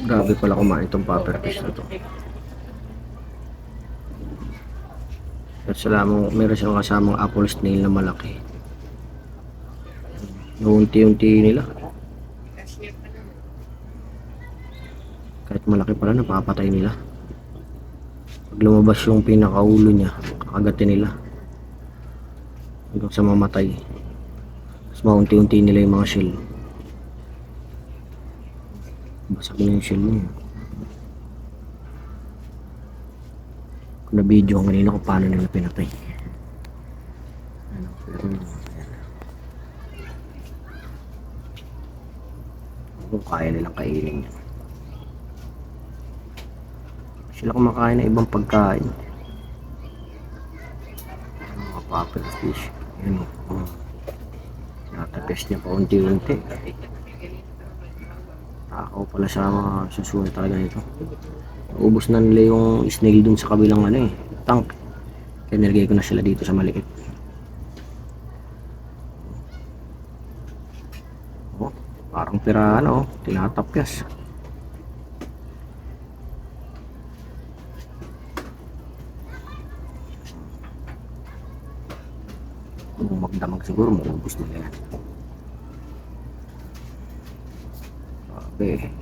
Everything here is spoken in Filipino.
Grabe pala kumain itong pufferfish na to. At meron silang kasamang apple snail na malaki. Unti-unti nila. Kahit malaki pala, napapatay nila. Pag lumabas yung pinakaulo niya, kakagatin nila hanggang sa mamatay. Tapos maunti-unti nila yung mga shell. Basag na yung shell niya. Kung na-video ang kanina kung paano nila pinatay. Kung kaya nilang kainin yan. Sila kumakain ng ibang pagkain. Mga pufferfish. Yan o. Natapes niya pa unti-unti. Takaw pala sa mga susunod talaga nito. Ubus na nila yung snail dun sa kabilang tank. Kaya nilagay ko na sila dito sa maliit. Oh, parang pirana tinatapyas. Kung magdamag siguro maubos nila yan. Okay.